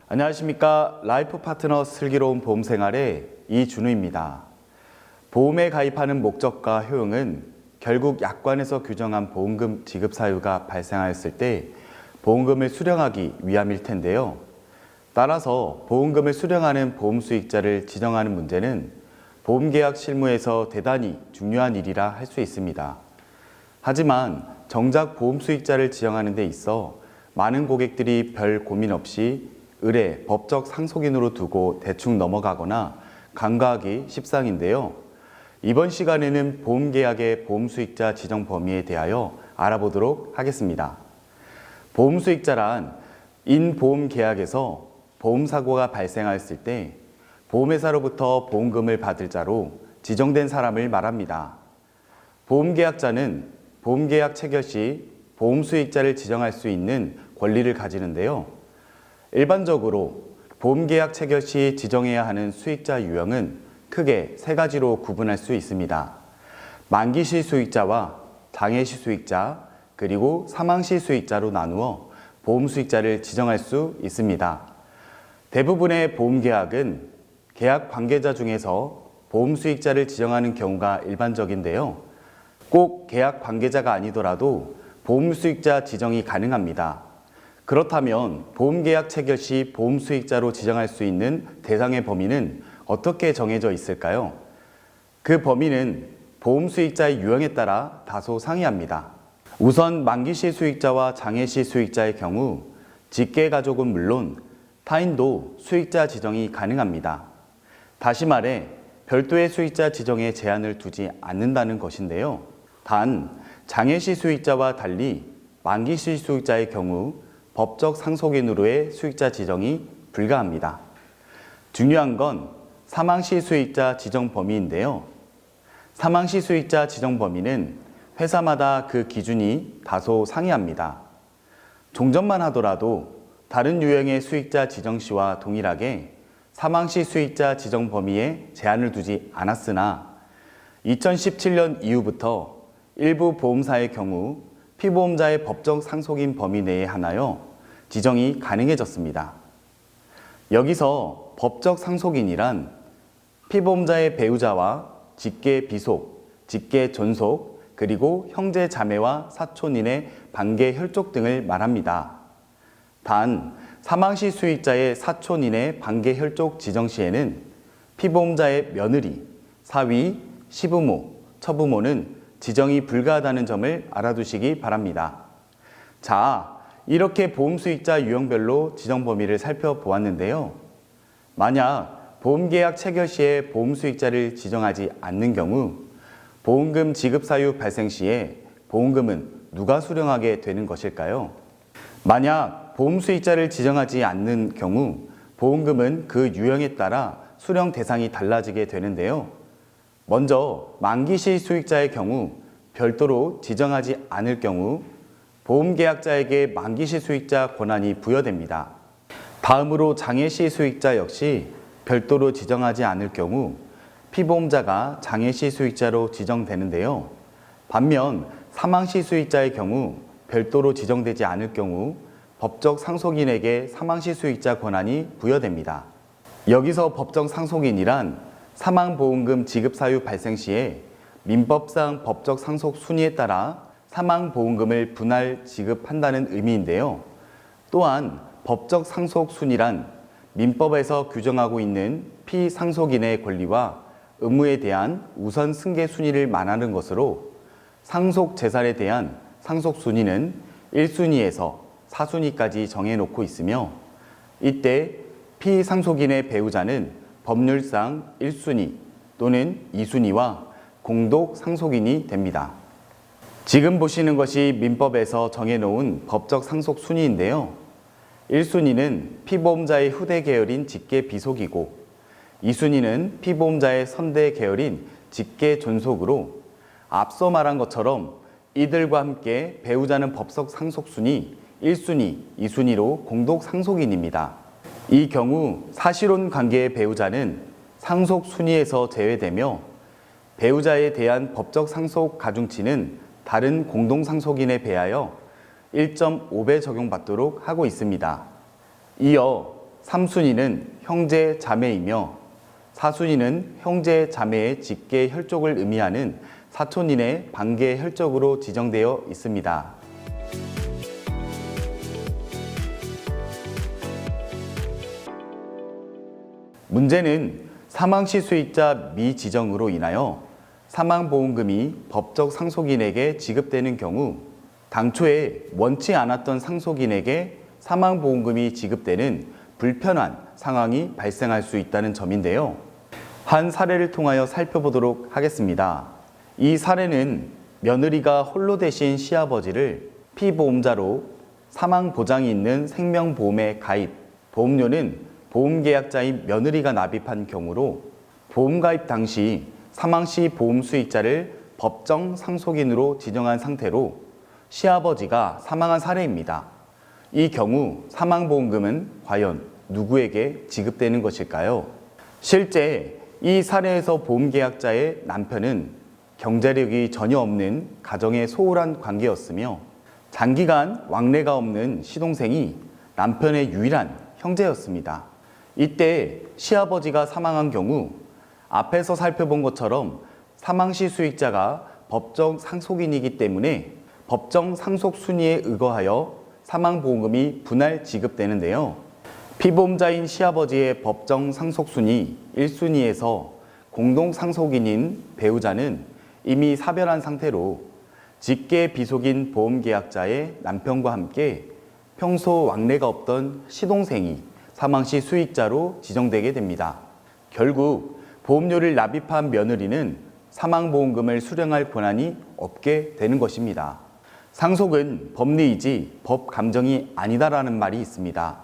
안녕하십니까. 라이프 파트너 슬기로운 보험 생활의 이준우입니다. 보험에 가입하는 목적과 효용은 결국 약관에서 규정한 보험금 지급 사유가 발생하였을 때 보험금을 수령하기 위함일 텐데요. 따라서 보험금을 수령하는 보험 수익자를 지정하는 문제는 보험계약 실무에서 대단히 중요한 일이라 할 수 있습니다. 하지만 정작 보험 수익자를 지정하는 데 있어 많은 고객들이 별 고민 없이 의뢰, 법적 상속인으로 두고 대충 넘어가거나 간과하기 십상인데요. 이번 시간에는 보험계약의 보험수익자 지정 범위에 대하여 알아보도록 하겠습니다. 보험수익자란 인보험계약에서 보험사고가 발생하였을 때 보험회사로부터 보험금을 받을 자로 지정된 사람을 말합니다. 보험계약자는 보험계약 체결 시 보험수익자를 지정할 수 있는 권리를 가지는데요. 일반적으로 보험계약 체결 시 지정해야 하는 수익자 유형은 크게 세 가지로 구분할 수 있습니다. 만기시 수익자와 장애시 수익자, 그리고 사망시 수익자로 나누어 보험수익자를 지정할 수 있습니다. 대부분의 보험계약은 계약 관계자 중에서 보험수익자를 지정하는 경우가 일반적인데요. 꼭 계약 관계자가 아니더라도 보험수익자 지정이 가능합니다. 그렇다면 보험계약 체결 시 보험수익자로 지정할 수 있는 대상의 범위는 어떻게 정해져 있을까요? 그 범위는 보험수익자의 유형에 따라 다소 상이합니다. 우선 만기시 수익자와 장애시 수익자의 경우 직계가족은 물론 타인도 수익자 지정이 가능합니다. 다시 말해 별도의 수익자 지정에 제한을 두지 않는다는 것인데요. 단, 장애시 수익자와 달리 만기시 수익자의 경우 법적 상속인으로의 수익자 지정이 불가합니다. 중요한 건 사망시 수익자 지정 범위인데요. 사망시 수익자 지정 범위는 회사마다 그 기준이 다소 상이합니다. 종전만 하더라도 다른 유형의 수익자 지정 시와 동일하게 사망시 수익자 지정 범위에 제한을 두지 않았으나 2017년 이후부터 일부 보험사의 경우 피보험자의 법적 상속인 범위 내에 한하여 지정이 가능해졌습니다. 여기서 법적 상속인이란 피보험자의 배우자와 직계 비속, 직계 존속, 그리고 형제 자매와 사촌인의 반계 혈족 등을 말합니다. 단, 사망시 수익자의 사촌인의 반계 혈족 지정 시에는 피보험자의 며느리, 사위, 시부모, 처부모는 지정이 불가하다는 점을 알아두시기 바랍니다. 자, 이렇게 보험수익자 유형별로 지정 범위를 살펴보았는데요. 만약 보험계약 체결 시에 보험수익자를 지정하지 않는 경우 보험금 지급 사유 발생 시에 보험금은 누가 수령하게 되는 것일까요? 만약 보험수익자를 지정하지 않는 경우 보험금은 그 유형에 따라 수령 대상이 달라지게 되는데요. 먼저 만기시 수익자의 경우 별도로 지정하지 않을 경우 보험계약자에게 만기시 수익자 권한이 부여됩니다. 다음으로 장애시 수익자 역시 별도로 지정하지 않을 경우 피보험자가 장애시 수익자로 지정되는데요. 반면 사망시 수익자의 경우 별도로 지정되지 않을 경우 법적 상속인에게 사망시 수익자 권한이 부여됩니다. 여기서 법적 상속인이란 사망보험금 지급 사유 발생 시에 민법상 법적 상속 순위에 따라 사망보험금을 분할 지급한다는 의미인데요. 또한 법적 상속 순위란 민법에서 규정하고 있는 피상속인의 권리와 의무에 대한 우선 승계 순위를 말하는 것으로 상속 재산에 대한 상속 순위는 1순위에서 4순위까지 정해놓고 있으며 이때 피상속인의 배우자는 법률상 1순위 또는 2순위와 공동 상속인이 됩니다. 지금 보시는 것이 민법에서 정해놓은 법적 상속 순위인데요. 1순위는 피보험자의 후대 계열인 직계 비속이고 2순위는 피보험자의 선대 계열인 직계 존속으로 앞서 말한 것처럼 이들과 함께 배우자는 법적 상속 순위 1순위, 2순위로 공동 상속인입니다. 이 경우 사실혼 관계의 배우자는 상속 순위에서 제외되며 배우자에 대한 법적 상속 가중치는 다른 공동 상속인에 비하여 1.5배 적용받도록 하고 있습니다. 이어 3순위는 형제 자매이며 4순위는 형제 자매의 직계 혈족을 의미하는 사촌인의 반계 혈족으로 지정되어 있습니다. 문제는 사망시 수익자 미지정으로 인하여 사망보험금이 법적 상속인에게 지급되는 경우 당초에 원치 않았던 상속인에게 사망보험금이 지급되는 불편한 상황이 발생할 수 있다는 점인데요. 한 사례를 통하여 살펴보도록 하겠습니다. 이 사례는 며느리가 홀로 되신 시아버지를 피보험자로 사망보장이 있는 생명보험에 가입, 보험료는 보험계약자인 며느리가 납입한 경우로 보험가입 당시 사망시 보험수익자를 법정 상속인으로 지정한 상태로 시아버지가 사망한 사례입니다. 이 경우 사망보험금은 과연 누구에게 지급되는 것일까요? 실제 이 사례에서 보험계약자의 남편은 경제력이 전혀 없는 가정의 소홀한 관계였으며 장기간 왕래가 없는 시동생이 남편의 유일한 형제였습니다. 이때 시아버지가 사망한 경우 앞에서 살펴본 것처럼 사망시 수익자가 법정 상속인이기 때문에 법정 상속 순위에 의거하여 사망보험금이 분할 지급되는데요. 피보험자인 시아버지의 법정 상속 순위 1순위에서 공동 상속인인 배우자는 이미 사별한 상태로 직계 비속인 보험계약자의 남편과 함께 평소 왕래가 없던 시동생이 사망시 수익자로 지정되게 됩니다. 결국 보험료를 납입한 며느리는 사망보험금을 수령할 권한이 없게 되는 것입니다. 상속은 법리이지 법감정이 아니다라는 말이 있습니다.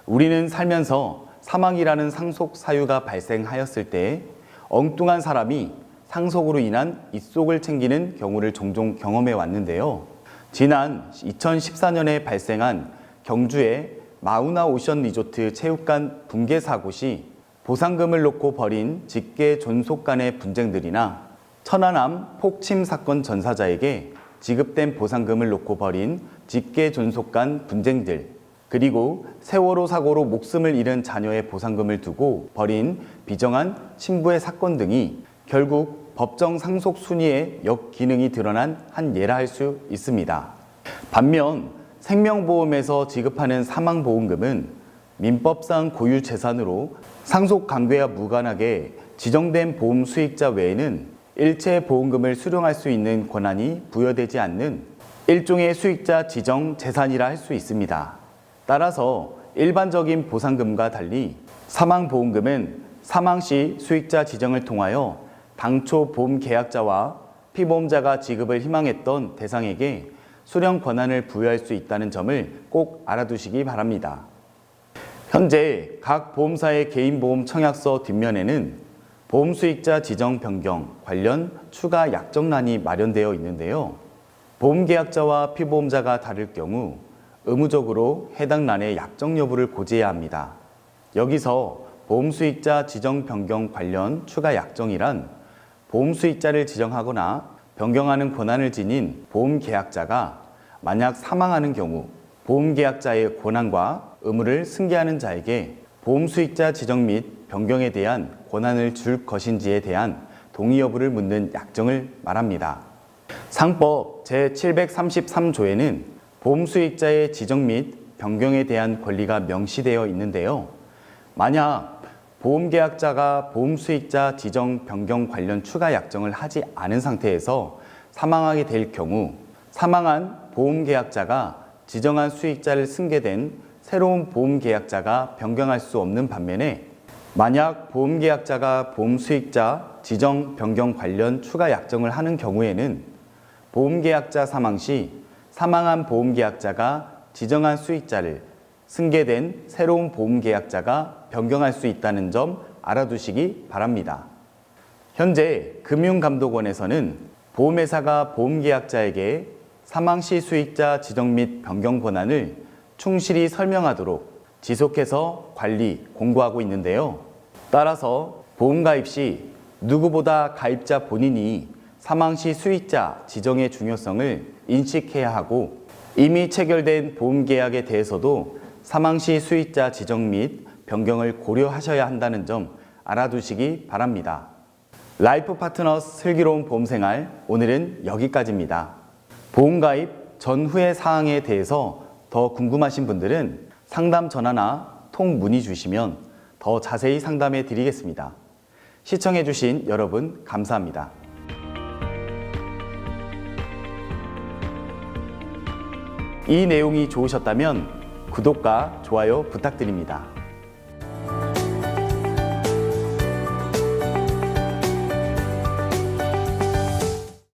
우리는 살면서 사망이라는 상속 사유가 발생하였을 때 엉뚱한 사람이 상속으로 인한 입속을 챙기는 경우를 종종 경험해 왔는데요. 지난 2014년에 발생한 경주의 마우나 오션 리조트 체육관 붕괴 사고 시 보상금을 놓고 벌인 직계 존속 간의 분쟁들이나 천안함 폭침 사건 전사자에게 지급된 보상금을 놓고 벌인 직계 존속 간 분쟁들, 그리고 세월호 사고로 목숨을 잃은 자녀의 보상금을 두고 벌인 비정한 신부의 사건 등이 결국 법정 상속 순위의 역기능이 드러난 한 예라 할 수 있습니다. 반면 생명보험에서 지급하는 사망보험금은 민법상 고유 재산으로 상속 관계와 무관하게 지정된 보험 수익자 외에는 일체 보험금을 수령할 수 있는 권한이 부여되지 않는 일종의 수익자 지정 재산이라 할 수 있습니다. 따라서 일반적인 보상금과 달리 사망보험금은 사망시 수익자 지정을 통하여 당초 보험 계약자와 피보험자가 지급을 희망했던 대상에게 수령 권한을 부여할 수 있다는 점을 꼭 알아두시기 바랍니다. 현재 각 보험사의 개인보험 청약서 뒷면에는 보험수익자 지정 변경 관련 추가 약정란이 마련되어 있는데요. 보험계약자와 피보험자가 다를 경우 의무적으로 해당 란의 약정 여부를 고지해야 합니다. 여기서 보험수익자 지정 변경 관련 추가 약정이란 보험수익자를 지정하거나 변경하는 권한을 지닌 보험계약자가 만약 사망하는 경우 보험계약자의 권한과 의무를 승계하는 자에게 보험수익자 지정 및 변경에 대한 권한을 줄 것인지에 대한 동의 여부를 묻는 약정을 말합니다. 상법 제733조에는 보험수익자의 지정 및 변경에 대한 권리가 명시되어 있는데요. 만약 보험계약자가 보험수익자 지정 변경 관련 추가 약정을 하지 않은 상태에서 사망하게 될 경우 사망한 보험계약자가 지정한 수익자를 승계된 새로운 보험계약자가 변경할 수 없는 반면에 만약 보험계약자가 보험수익자 지정 변경 관련 추가 약정을 하는 경우에는 보험계약자 사망 시 사망한 보험계약자가 지정한 수익자를 승계된 새로운 보험계약자가 변경할 수 있다는 점 알아두시기 바랍니다. 현재 금융감독원에서는 보험회사가 보험계약자에게 사망시 수익자 지정 및 변경 권한을 충실히 설명하도록 지속해서 관리, 공고하고 있는데요. 따라서 보험가입 시 누구보다 가입자 본인이 사망시 수익자 지정의 중요성을 인식해야 하고 이미 체결된 보험계약에 대해서도 사망시 수익자 지정 및 변경을 고려하셔야 한다는 점 알아두시기 바랍니다. 라이프 파트너 슬기로운 보험생활, 오늘은 여기까지입니다. 보험가입 전후의 사항에 대해서 더 궁금하신 분들은 상담 전화나 통 문의 주시면 더 자세히 상담해 드리겠습니다. 시청해 주신 여러분 감사합니다. 이 내용이 좋으셨다면 구독과 좋아요 부탁드립니다.